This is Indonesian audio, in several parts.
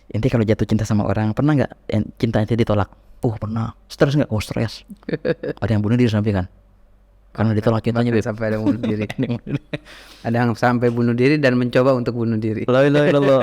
Inti kalau jatuh cinta sama orang, pernah nggak cinta itu ditolak? Oh pernah. Stres nggak? Oh stres. Ada yang bunuh diri sampai kan? Karena ditolak cintanya, Beb. Sampai ada yang bunuh diri. Ada yang sampai bunuh diri dan mencoba untuk bunuh diri. La ilaha illallah.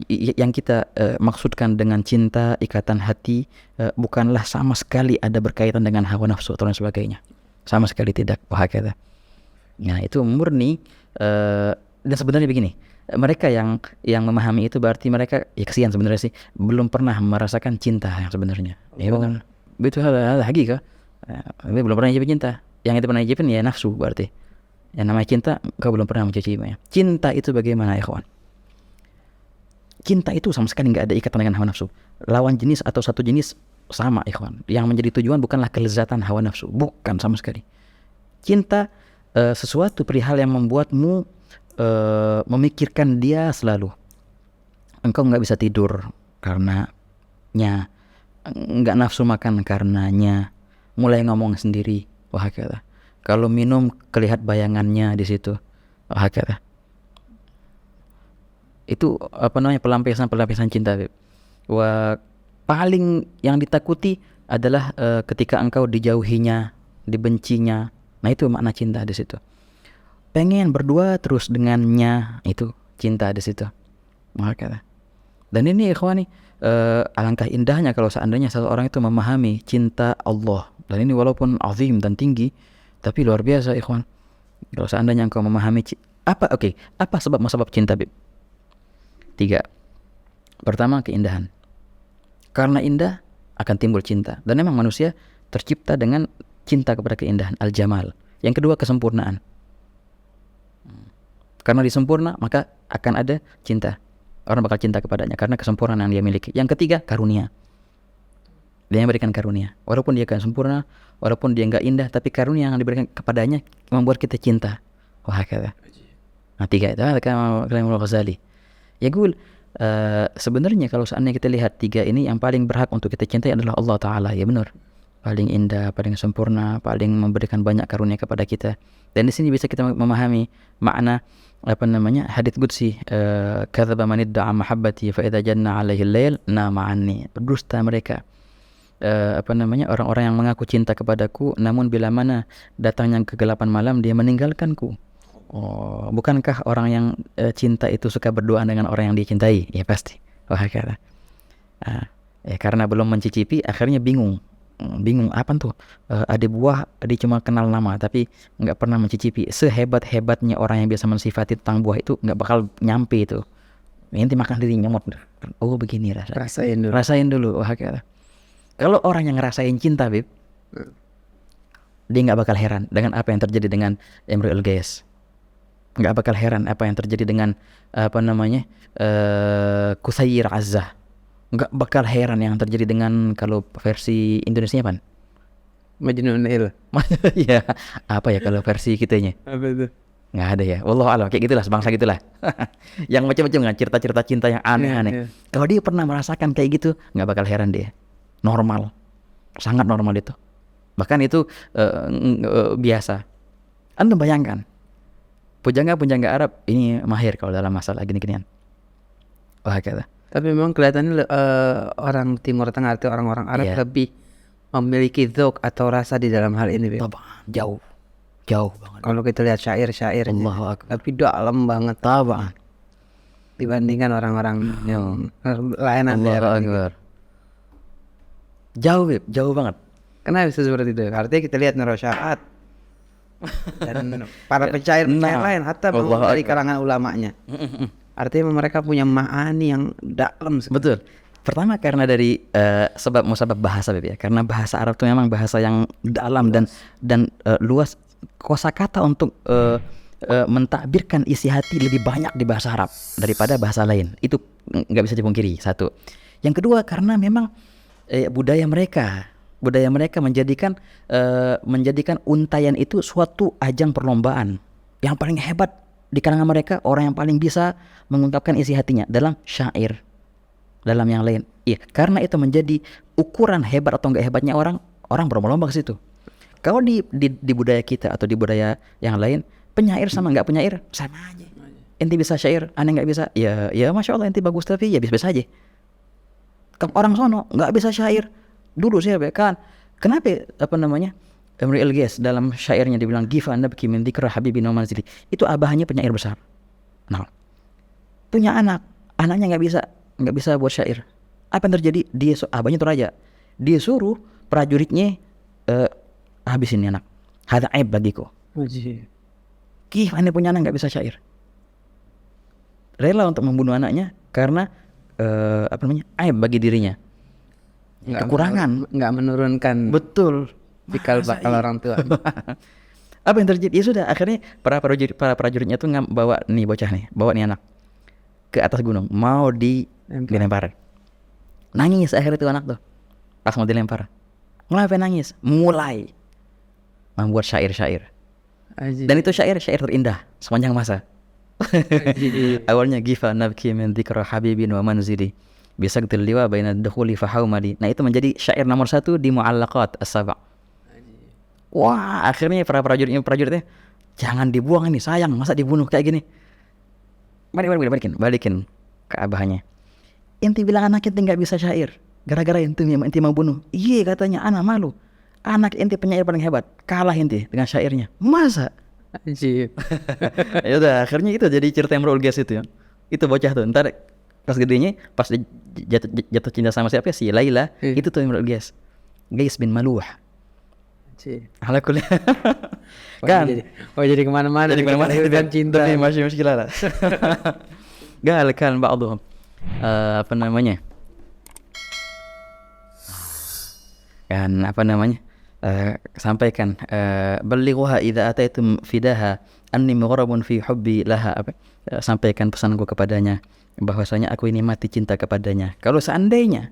Yang kita maksudkan dengan cinta, ikatan hati, bukanlah sama sekali ada berkaitan dengan hawa nafsu atau lain sebagainya. Sama sekali tidak. Wahakata. Nah itu murni. Dan sebenarnya begini, mereka yang memahami itu berarti mereka, ya kesian sebenarnya sih, belum pernah merasakan cinta yang sebenarnya. Ya bukan, itu hal hakika. Dia belum pernah nyicipin cinta. Yang itu pernah nyicipin ya nafsu berarti. Yang namanya cinta, kau belum pernah mencicipinya. Cinta itu bagaimana ya kawan? Cinta itu sama sekali nggak ada ikatan dengan hawa nafsu. Lawan jenis atau satu jenis sama, ikhwan. Yang menjadi tujuan bukanlah kelezatan hawa nafsu, bukan sama sekali. Cinta sesuatu perihal yang membuatmu memikirkan dia selalu. Engkau nggak bisa tidur karenanya, nggak nafsu makan karenanya, mulai ngomong sendiri, wahakata. Kalau minum kelihat bayangannya di situ, wahakata. Itu apa namanya, pelampiasan cinta, Beb. Wah, paling yang ditakuti adalah ketika engkau dijauhinya, dibencinya. Nah itu makna cinta di situ. Pengen berdua terus dengannya, itu cinta di situ. Makanya. Dan ini ikhwani, alangkah indahnya kalau seandainya seseorang itu memahami cinta Allah. Dan ini walaupun azim dan tinggi, tapi luar biasa ikhwan. Kalau seandainya engkau memahami apa sebab cinta, Beb? 3. Pertama, keindahan. Karena indah akan timbul cinta. Dan memang manusia tercipta dengan cinta kepada keindahan, al-jamal. Yang kedua, kesempurnaan. Karena disempurna maka akan ada cinta. Orang bakal cinta kepadanya karena kesempurnaan yang dia miliki. Yang ketiga, karunia. Dia yang berikan karunia. Walaupun dia gak sempurna, walaupun dia gak indah, tapi karunia yang diberikan kepadanya membuat kita cinta. Wah, kata. Nah, 3 itu kata Imam Ghazali. Ya gue sebenarnya kalau seandainya kita lihat 3 ini, yang paling berhak untuk kita cintai adalah Allah Ta'ala. Ya benar, paling indah, paling sempurna, paling memberikan banyak karunia kepada kita. Dan di sini bisa kita memahami makna apa namanya hadits qudsi, kadzaba man idda'a mahabbati fa idza janna 'alaihi al-lail nama anni. Berdusta mereka, apa namanya, orang-orang yang mengaku cinta kepadaku namun bila mana datangnya kegelapan malam dia meninggalkanku. Oh, bukankah orang yang cinta itu suka berdoa dengan orang yang dicintai? Ya pasti. Wah, kata. Ya karena belum mencicipi akhirnya bingung apa tuh, ada buah dia cuma kenal nama tapi nggak pernah mencicipi. Sehebat-hebatnya orang yang biasa mensifati tentang buah itu nggak bakal nyampe itu. Nanti makan diri nyomot. Oh begini rasanya. Rasain dulu. Wah, kata. Kalau orang yang ngerasain cinta, Beb, dia nggak bakal heran dengan apa yang terjadi dengan Imru'ul Qais. Nggak bakal heran apa yang terjadi dengan apa namanya Qusayir Azzah. Nggak bakal heran yang terjadi dengan, kalau versi Indonesia apa? Majnun Il. Ya, apa ya kalau versi kitanya? Apa itu? Nggak ada ya. Wallahu a'lam, kayak gitulah, sebangsa gitulah. Yang macam-macam kan, cerita-cerita cinta yang aneh-aneh. Kalau dia pernah merasakan kayak gitu, nggak bakal heran dia. Normal. Sangat normal itu. Bahkan itu biasa. Anda bayangkan, pujangga Arab ini mahir kalau dalam masalah gini-ginian. Wah, kata. Tapi memang kelihatannya orang Timur Tengah atau orang-orang Arab lebih memiliki dzauq atau rasa di dalam hal ini. Jauh banget. Kalau kita lihat syair-syair, Allahu Akbar, tapi dalam banget tabah dibandingkan orang-orang yang layanan daerah. Akbar. Jauh banget. Kenapa bisa seperti itu? Artinya kita lihat Nurasyahat dan para pencair lain, hatta dari kalangan ulamanya. Artinya mereka punya ma'ani yang dalam. Betul. Pertama karena dari sebab bahasa, Beb, ya. Karena bahasa Arab itu memang bahasa yang dalam dan luas. Kosakata untuk mentakbirkan isi hati lebih banyak di bahasa Arab daripada bahasa lain. Itu nggak bisa dipungkiri, satu. Yang kedua karena memang budaya mereka menjadikan untayan itu suatu ajang perlombaan. Yang paling hebat di kalangan mereka orang yang paling bisa mengungkapkan isi hatinya dalam syair, dalam yang lain. Iya, karena itu menjadi ukuran hebat atau enggak hebatnya orang berlomba-lomba ke situ. Kalau di budaya kita atau di budaya yang lain, penyair sama nggak penyair sama aja. Ente bisa syair, aneh nggak bisa. Ya masya Allah ente bagus, tapi ya bisa aja. Orang sono nggak bisa syair. Dulu saya kan, kenapa Imrul Qais dalam syairnya dibilang gifa nabki min dzikra habibin wa manzili. Itu abahnya penyair besar. Nah, punya anaknya nggak bisa buat syair. Apa yang terjadi? Abahnya itu raja. Dia suruh prajuritnya habisin anak. Hada aib bagiku. Kif, ane punya anak nggak bisa syair. Rela untuk membunuh anaknya karena aib bagi dirinya. Kekurangan. Nggak menurunkan. Betul. Cikal bakal orang tua. Apa yang terjadi? Ya sudah, akhirnya para prajuritnya tuh bawa nih bocah nih, bawa nih anak ke atas gunung, mau dilempar. Nangis akhirnya tuh anak tuh pas mau dilempar. Kenapa nangis? Mulai membuat syair-syair. Dan itu syair terindah sepanjang masa. Awalnya gifa nabki min dzikra habibin wa manzili bisagtil liwa baina dukhuli fahaumali. Nah, itu menjadi syair nomor 1 di Mu'allaqat as-Saba'. Wah, akhirnya para prajuritnya jangan dibuang ini, sayang, masa dibunuh kayak gini. Balikin ke abahnya. Inti bilang anak inti nggak bisa syair, gara-gara inti mau bunuh. Iya katanya, anak malu. Anak inti penyair paling hebat, kalah inti dengan syairnya. Masa? Ya udah, akhirnya itu jadi cerita Imrul Qais itu ya. Itu bocah tuh, ntar pas gedenya, pas jatuh cinta sama siapa si Laila, itu tuh Imrul Qais. Qais bin Maluh. Ala kuliah. Kan jadi kemana-mana itu kan cinta tapi masih lah. Gal kan ba'dhum sampaikan ballighuha idza ataitum fidaha anni mughrabun fi hubbi laha, sampaikan pesanku kepadanya bahwasanya aku ini mati cinta kepadanya. Kalau seandainya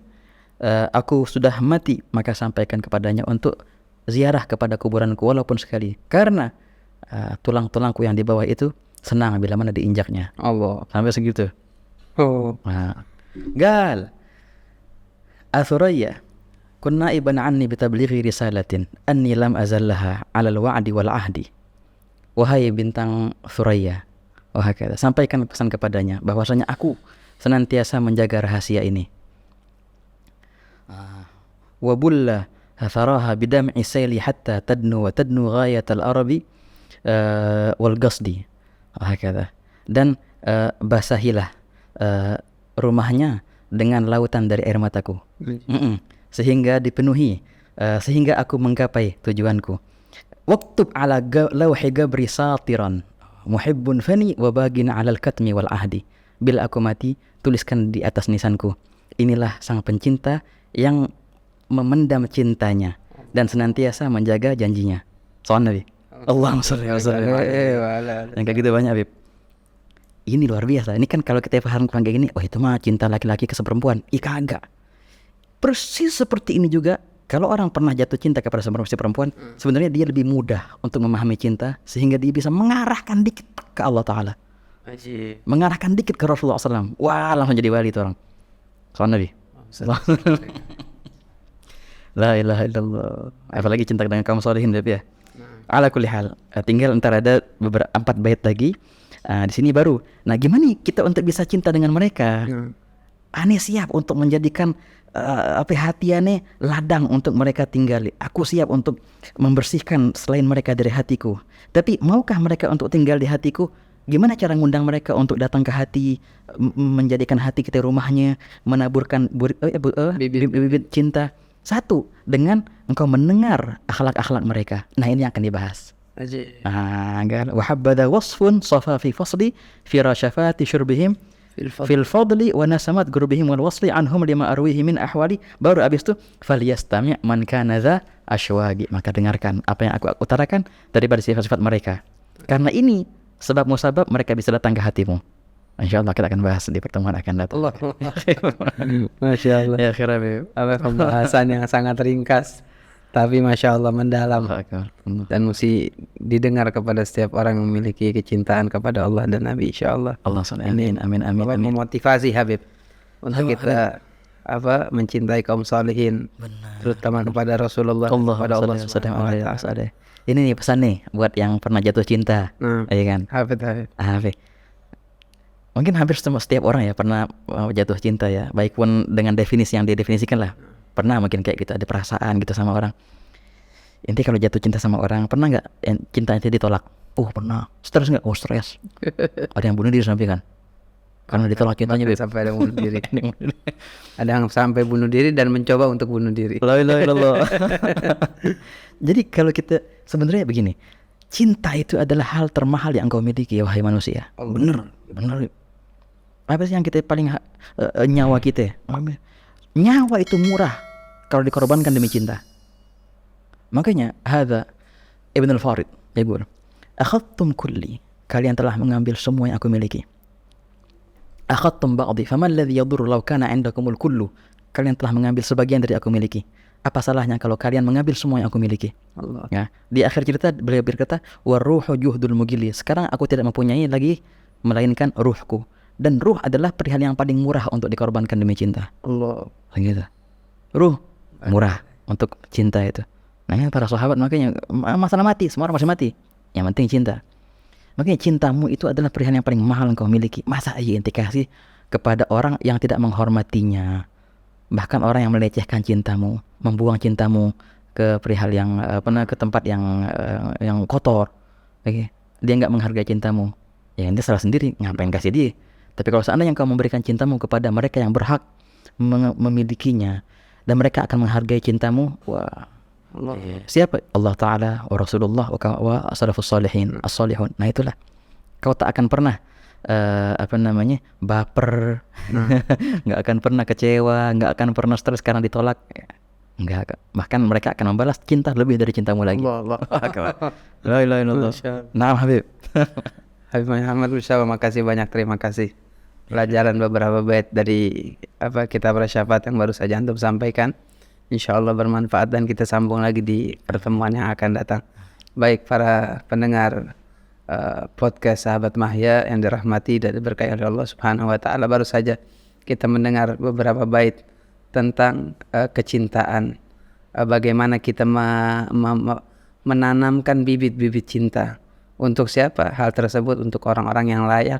aku sudah mati, maka sampaikan kepadanya untuk ziarah kepada kuburanku walaupun sekali, karena tulang-tulangku yang di bawah itu senang bila mana diinjaknya. Allah, sampai segitu. Gal Athuraya kunna iban anni bitablighi risalatin anni lam azallaha ala al-wa'di wal ahdi. Wahai bintang Thuraya, sampaikan pesan kepadanya bahwasanya aku senantiasa menjaga rahasia ini. Wabulla tharaha bidam'i sayli hatta tadnu ghayat al-arabi wal qasdi. Dan basahilah rumahnya dengan lautan dari air mataku, sehingga dipenuhi, sehingga aku menggapai tujuanku. Waktub ala lawhi gabri satiran muhibbun fani wa bagin ala al-katmi wal ahdi. Bila aku mati, tuliskan di atas nisanku, inilah sang pencinta yang memendam cintanya dan senantiasa menjaga janjinya. Soal Nabi. Allahumma shalli wa sallim. Yang kayak gitu banyak, Habib. Ini luar biasa. Ini kan kalau kita paham kayak gini, oh itu mah cinta laki-laki ke seperempuan. Kagak. Persis seperti ini juga, kalau orang pernah jatuh cinta kepada si perempuan, sebenarnya dia lebih mudah untuk memahami cinta, sehingga dia bisa mengarahkan dikit ke Allah Ta'ala. Mengarahkan dikit ke Rasulullah SAW. Wah, langsung jadi wali itu orang. Soal Nabi. La ilaha illallah. Apalagi cinta dengan kaum solihin, ya. Ala kulli hal, tinggal ntar ada beberapa 4 bait lagi. Di sini baru. Nah, gimana kita untuk bisa cinta dengan mereka? Ane siap untuk menjadikan hatiane ladang untuk mereka tinggali. Aku siap untuk membersihkan selain mereka dari hatiku. Tapi maukah mereka untuk tinggal di hatiku? Gimana cara ngundang mereka untuk datang ke hati, menjadikan hati kita rumahnya, menaburkan bibit cinta? 1, dengan engkau mendengar akhlak-akhlak mereka. Nah, ini yang akan dibahas. Wa habada wasfun safa fi fasli fi rashafati syurbihim fil fadli wa nasamat gurbihim wal wasli anhum lima arwihi min ahwali. Baru habis itu falyastami' man kana dza ashwagi. Maka dengarkan apa yang aku utarakan daripada sifat-sifat mereka. Karena ini sebab musabab mereka bisa datang ke hatimu. InsyaAllah kita akan bahas di pertemuan akan datang. Masya Allah. Ya akhirnya pembahasan yang sangat ringkas, tapi Masya Allah mendalam, dan mesti didengar kepada setiap orang yang memiliki kecintaan kepada Allah dan Nabi, insya Allah. Amin. Memotivasi Habib untuk kita mencintai kaum salihin, terutama kepada Rasulullah, kepada Allah Subhanahu wa Ta'ala. Ini nih pesan nih buat yang pernah jatuh cinta, iya kan? Hafid. Mungkin hampir setiap orang ya pernah jatuh cinta ya, baik pun dengan definisi yang didefinisikan lah. Pernah mungkin kayak gitu, ada perasaan gitu sama orang. Inti kalau jatuh cinta sama orang, pernah nggak cintanya ditolak? Oh pernah. Stres nggak? Oh stres. Ada yang bunuh diri sampai kan? Karena ditolak cintanya. Sampai ada bunuh diri. Ada yang sampai bunuh diri dan mencoba untuk bunuh diri. La ilaha illallah. Jadi kalau kita sebenarnya begini, cinta itu adalah hal termahal yang engkau miliki wahai manusia. Bener. Apa sih yang kita paling nyawa kita? Nyawa itu murah kalau dikorbankan demi cinta. Makanya hadza Ibn al-Farid yaqul, akhadtum kulli, kalian telah mengambil semua yang aku miliki. Akhadtum ba'di, faman alladhi yadurru law kana 'indakumul kullu, kalian telah mengambil sebagian dari aku miliki. Apa salahnya kalau kalian mengambil semua yang aku miliki? Allah. Ya, di akhir cerita beliau berkata, waruhu juhdul mugili, sekarang aku tidak mempunyai lagi melainkan ruhku, dan ruh adalah perihal yang paling murah untuk dikorbankan demi cinta. Allah. Gitu. Ruh murah untuk cinta itu. Nah ini para sahabat, makanya masalah mati, semua orang masih mati, yang penting cinta. Makanya cintamu itu adalah perihal yang paling mahal engkau miliki. Masa aja ente kasih kepada orang yang tidak menghormatinya, bahkan orang yang melecehkan cintamu, membuang cintamu ke perihal yang ke tempat yang kotor. Oke. Dia nggak menghargai cintamu, ya ente salah sendiri, ngapain kasih dia. Tapi kalau seandainya engkau memberikan cintamu kepada mereka yang berhak memilikinya, dan mereka akan menghargai cintamu, wah, siapa? Allah Ta'ala wa Rasulullah wa salafus salihin as-salihun. Nah itulah, kau tak akan pernah baper, nggak akan pernah kecewa, nggak akan pernah stres karena ditolak, nggak. Bahkan mereka akan membalas cinta lebih dari cintamu lagi. Allah. La ilaha illallah. Nah Habib. Habib Muhammad Mustafa, makasih banyak, terima kasih. Pelajaran beberapa bait dari kitab Rasyafaat yang baru saja antum sampaikan, insyaallah bermanfaat dan kita sambung lagi di pertemuan yang akan datang. Baik para pendengar podcast Sahabat Mahya yang dirahmati dan diberkahi oleh Allah Subhanahu wa Ta'ala, baru saja kita mendengar beberapa bait tentang kecintaan, bagaimana kita menanamkan bibit-bibit cinta. Untuk siapa? Hal tersebut untuk orang-orang yang layak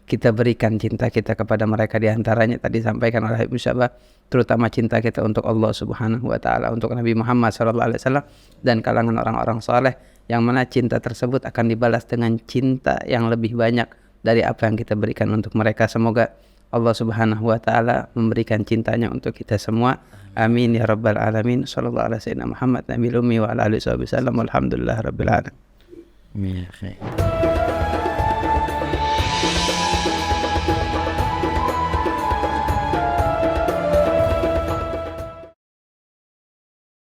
kita berikan cinta kita kepada mereka. Di antaranya tadi sampaikan oleh Ibu Syabah, terutama cinta kita untuk Allah Subhanahu wa Ta'ala, untuk Nabi Muhammad SAW dan kalangan orang-orang saleh, yang mana cinta tersebut akan dibalas dengan cinta yang lebih banyak dari apa yang kita berikan untuk mereka. Semoga Allah Subhanahu wa Ta'ala memberikan cintanya untuk kita semua. Amin ya rabbal alamin. Sallallahu alaihi wasallam Muhammad nabil ummi wa ala alihi wasallam. Alhamdulillah rabbil alamin.